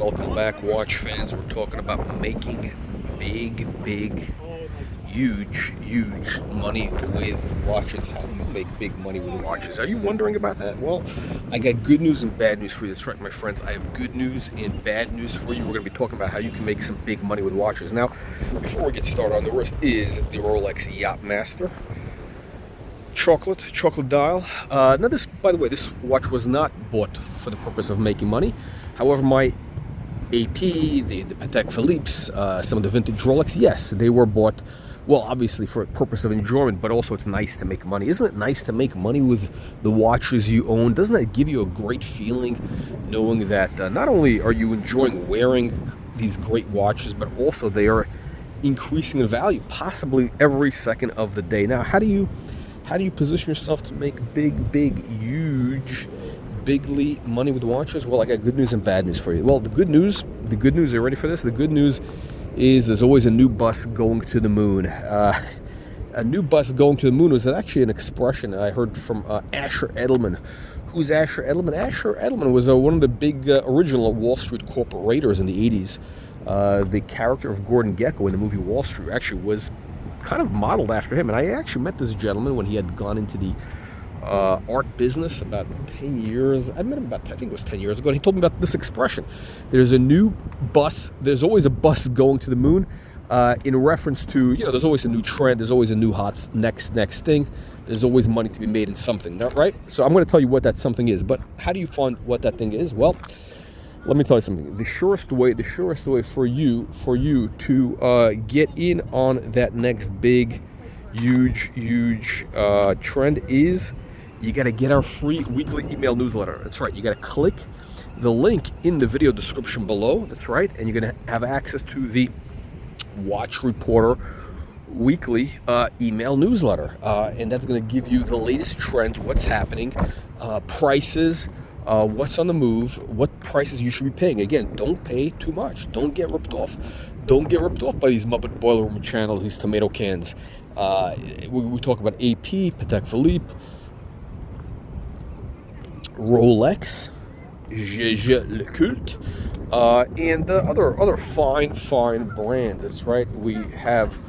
welcome back, watch fans. We're talking about making big, huge money with watches. How do you make big money with watches? Are you wondering about that? Well, I got good news and bad news for you. That's right, my friends. I have good news and bad news for you. We're going to be talking about how you can make some big money with watches. Now, before we get started on the list is the Rolex Yachtmaster. Chocolate dial. Now this, by the way, this watch was not bought for the purpose of making money. However, my AP, the Patek Philippe's, some of the vintage Rolex, yes, they were bought, well, obviously for a purpose of enjoyment, but also it's nice to make money. Isn't it nice to make money with the watches you own? Doesn't that give you a great feeling knowing that not only are you enjoying wearing these great watches, but also they are increasing in value, possibly every second of the day. Now, how do you position yourself to make huge, bigly money with watches? Well, I got good news and bad news for you. Well, the good news, are you ready for this? The good news is there's always a new bus going to the moon. A new bus going to the moon was actually an expression I heard from Asher Edelman. Who's Asher Edelman? Asher Edelman was one of the big original Wall Street corporate raiders in the 80s. The character of Gordon Gekko in the movie Wall Street actually was kind of modeled after him. And I actually met this gentleman when he had gone into the art business about 10 years. I met him about, I think it was 10 years ago. And he told me about this expression. There's a new bus. There's always a bus going to the moon, in reference to, there's always a new trend. There's always a new hot next thing. There's always money to be made in something, right? So I'm going to tell you what that something is. But how do you find what that thing is? Well, let me tell you something. The surest way for you to get in on that next big, huge trend is you got to get our free weekly email newsletter. That's right. You got to click the link in the video description below. That's right. And you're going to have access to the Watch Reporter weekly email newsletter. And that's going to give you the latest trends, what's happening, prices, what's on the move, what prices you should be paying. Again, don't pay too much. Don't get ripped off. Don't get ripped off by these Muppet Boiler Room channels, these tomato cans. We talk about AP, Patek Philippe, Rolex, Le Culte, and other fine brands. That's right. We have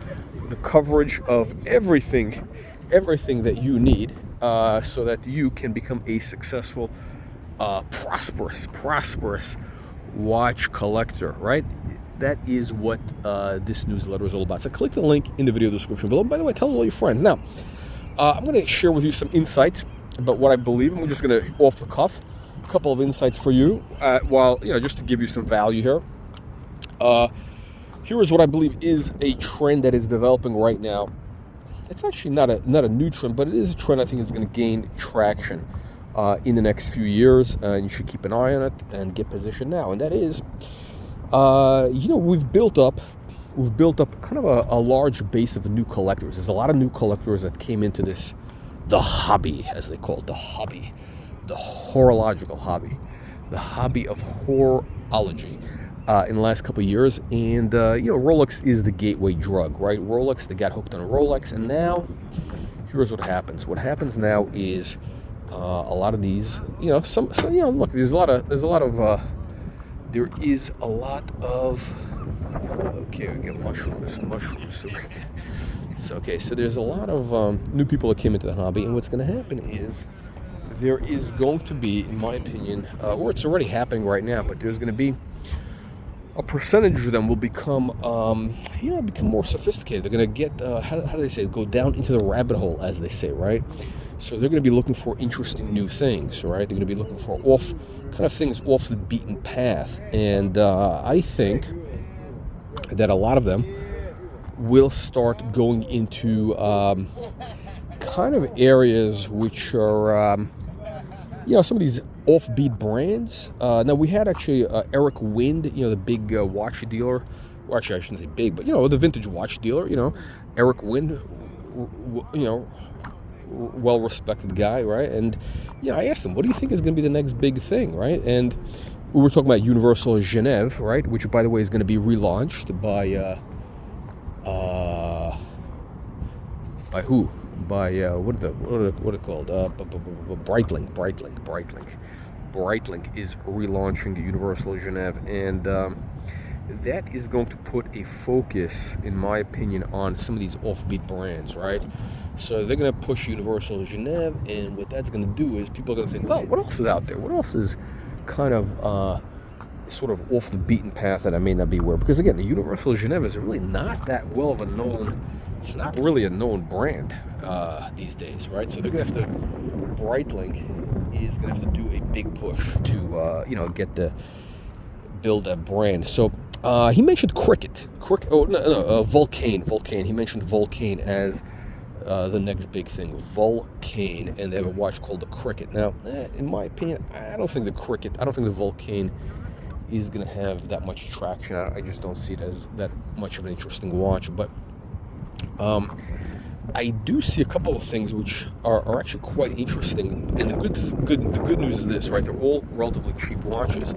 the coverage of everything that you need, so that you can become a successful, prosperous watch collector, right? That is what this newsletter is all about. So click the link in the video description below. And by the way, tell all your friends. Now, I'm going to share with you some insights about what I believe. I'm just going to, off the cuff, a couple of insights for you, just to give you some value here. Here is what I believe is a trend that is developing right now. It's actually not a new trend, but it is a trend I think is going to gain traction in the next few years, and you should keep an eye on it and get positioned now. And that is, we've built up kind of a large base of new collectors. There's a lot of new collectors that came into this, the hobby, as they call it, the horological hobby, the hobby of horology, in the last couple of years. And Rolex is the gateway drug, right? Rolex, they got hooked on Rolex, and now here's what happens. What happens now is a lot of these, look, there is a lot of, okay, we get mushrooms. So there's a lot of new people that came into the hobby, and what's going to happen is there is going to be, in my opinion, or it's already happening right now, but there's going to be a percentage of them will become more sophisticated. They're going to get, how do they say, go down into the rabbit hole, as they say, right? So they're going to be looking for interesting new things, right? They're going to be looking for things off the beaten path. And I think that a lot of them will start going into kind of areas which are, some of these offbeat brands. Now, we had actually Eric Wind, the big watch dealer. Well, actually, I shouldn't say big, but, the vintage watch dealer, Eric Wind, well-respected guy, right? And, I asked him, what do you think is going to be the next big thing, right? And we were talking about Universal Genève, right? Which, by the way, is going to be relaunched by who? By what are it called? Breitling. Breitling is relaunching Universal Genève, and that is going to put a focus, in my opinion, on some of these offbeat brands, right? So they're going to push Universal Genève, and what that's going to do is people are going to think, well, what else is out there? What else is kind of sort of off the beaten path that I may not be aware? Because again, the Universal Genève is really not that well of a known, it's not really a known brand these days, right? So they're going to have to, Breitling is going to have to do a big push to, get the, build that brand. So he mentioned Vulcain. He mentioned Vulcain as the next big thing, Vulcain, and they have a watch called the Cricket. Now, in my opinion, I don't think the Vulcain is going to have that much traction. I just don't see it as that much of an interesting watch. But I do see a couple of things which are actually quite interesting. And the good news is this, right? They're all relatively cheap watches.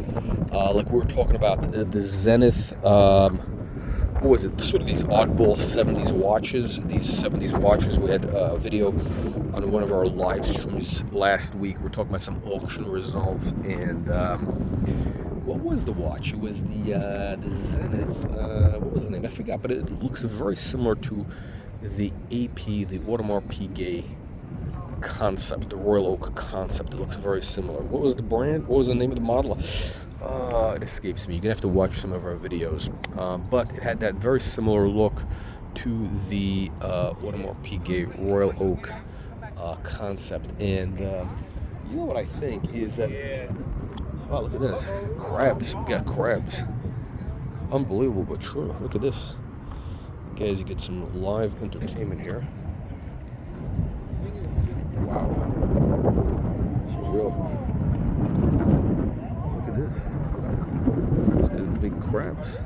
Like we were talking about the Zenith. What was it? Sort of these oddball 70s watches. These 70s watches. We had a video on one of our live streams last week. We're talking about some auction results, and what was the watch? It was the Zenith. What was the name? I forgot, but it looks very similar to the AP, the Audemars Piguet concept, the Royal Oak concept. It looks very similar. What was the brand? What was the name of the model? It escapes me. You're going to have to watch some of our videos. But it had that very similar look to the Audemars Piguet Royal Oak concept. And you know what I think is that, oh, look at this. Crabs. We got crabs. Unbelievable, but true. Look at this. Guys, you get some live entertainment here. Wow. It's real. Look at this. Let's get big crabs.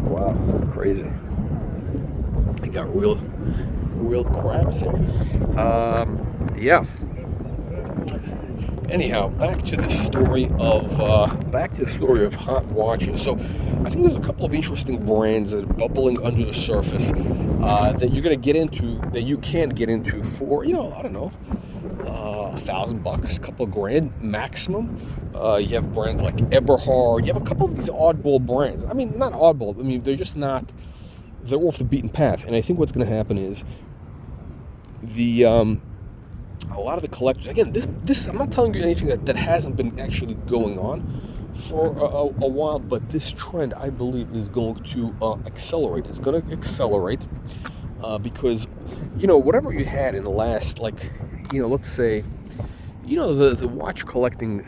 Wow, crazy. They got real crabs here. Yeah. Anyhow, back to the story of hot watches. So, I think there's a couple of interesting brands that are bubbling under the surface that you're gonna get into, that you can get into for, I don't know, $1,000, a couple of grand maximum. You have brands like Eberhard. You have a couple of these oddball brands. I mean, not oddball. I mean, they're just not. They're off the beaten path. And I think what's going to happen is a lot of the collectors, again, this I'm not telling you anything that hasn't been actually going on for a while, but this trend, I believe, is going to accelerate. It's going to accelerate because, whatever you had in the last, let's say, the watch collecting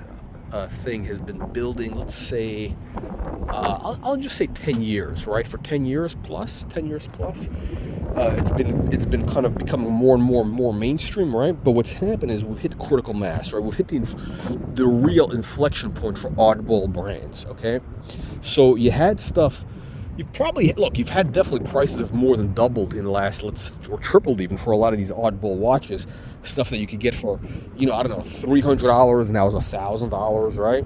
thing has been building, let's say, I'll just say 10 years, right? For 10 years plus, it's been kind of becoming more and more mainstream, right? But what's happened is we've hit critical mass, right? We've hit the real inflection point for oddball brands, okay? So you had stuff, you've had definitely prices have more than doubled in the last, or tripled even for a lot of these oddball watches, stuff that you could get for, $300, now is $1,000, right?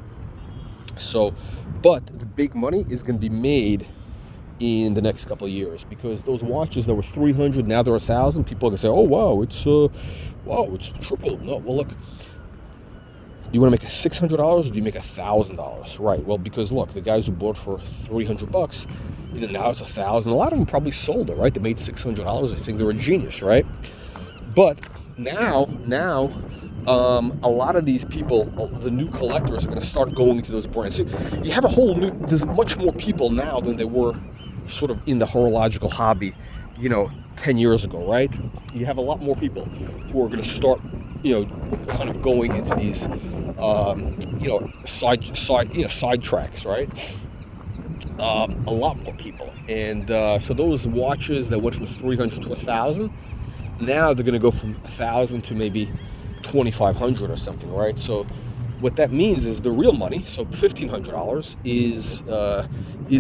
So, but the big money is going to be made in the next couple of years, because those watches that were $300, now they're $1,000. People are going to say, oh, wow, it's tripled. No, well, look, do you want to make $600 or do you make $1,000? Right. Well, because look, the guys who bought for $300, now it's $1,000. A lot of them probably sold it, right? They made $600. I think they're a genius, right? But now, a lot of these people, the new collectors, are going to start going into those brands. So you have there's much more people now than there were sort of in the horological hobby, 10 years ago, right? You have a lot more people who are going to start, kind of going into these, side tracks, right? A lot more people. And so those watches that went from 300 to 1,000, now they're going to go from 1,000 to maybe 2,500 or something, right? So what that means is the real money, so $1,500, is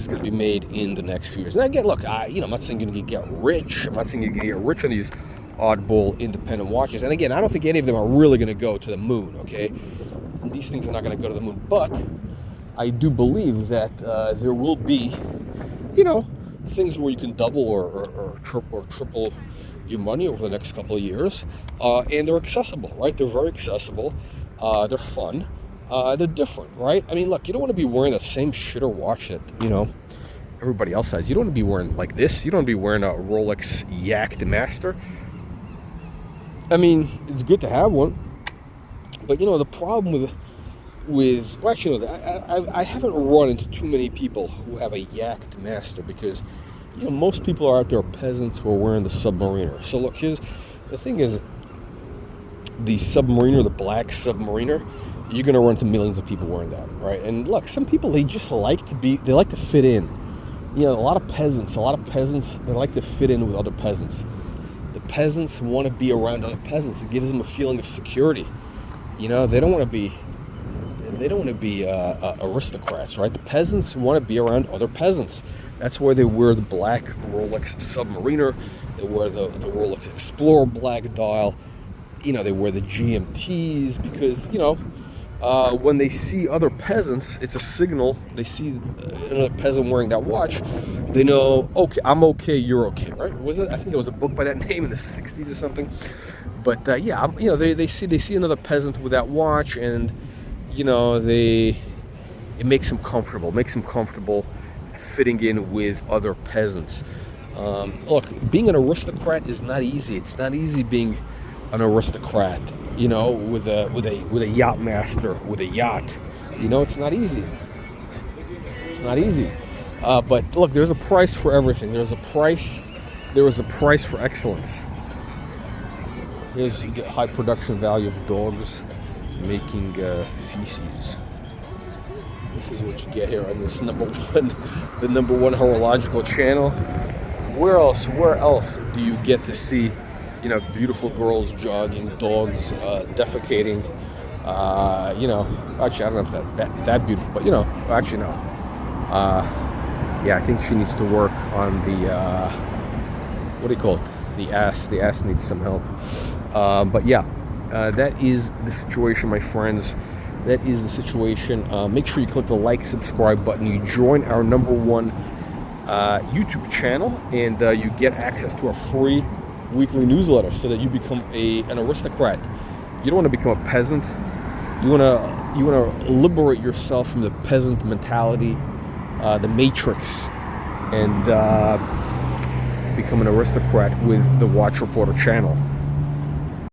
going to be made in the next few years. Now again, look, I'm not saying you're going to get rich. I'm not saying you're going to get rich on these oddball independent watches. And again, I don't think any of them are really going to go to the moon, okay? These things are not going to go to the moon. But I do believe that there will be, things where you can double or triple your money over the next couple of years, and they're accessible, right? They're very accessible. They're fun. They're different, right? I mean, look, you don't want to be wearing the same shitter watch that everybody else has. You don't want to be wearing like this. You don't want to be wearing a Rolex Yacht Master. I mean, it's good to have one, but the problem well, actually, no, I haven't run into too many people who have a Yacht Master, because most people are out there peasants who are wearing the Submariner. So look, the thing is, the Submariner, the black Submariner, you're gonna run into millions of people wearing that, right? And look, some people, they just like to fit in. A lot of peasants, they like to fit in with other peasants. The peasants want to be around other peasants. It gives them a feeling of security. They don't want to be aristocrats, right? The peasants want to be around other peasants. That's why they wear the black Rolex Submariner. They wear the Rolex Explorer black dial. They wear the GMTs, because when they see other peasants, it's a signal. They see another peasant wearing that watch, they know, okay, I'm okay, you're okay, right? I think there was a book by that name in the 60s or something. But they see another peasant with that watch, and it makes them comfortable fitting in with other peasants. Look, being an aristocrat is not easy. It's not easy being an aristocrat, with a yacht master, with a yacht. It's not easy. It's not easy. But look, there's a price for everything. There is a price for excellence. You get high production value of dogs making feces. This is what you get here on this the number one horological channel. Where else do you get to see, beautiful girls jogging, dogs defecating? Actually, I don't know if that beautiful, but actually no. I think she needs to work on the what do you call it? The ass. The ass needs some help. That is the situation, my friends. That is the situation. Make sure you click the like, subscribe button. You join our number one YouTube channel, and you get access to our free weekly newsletter, so that you become an aristocrat. You don't want to become a peasant. You want to liberate yourself from the peasant mentality, the matrix, and become an aristocrat with the Watch Reporter channel.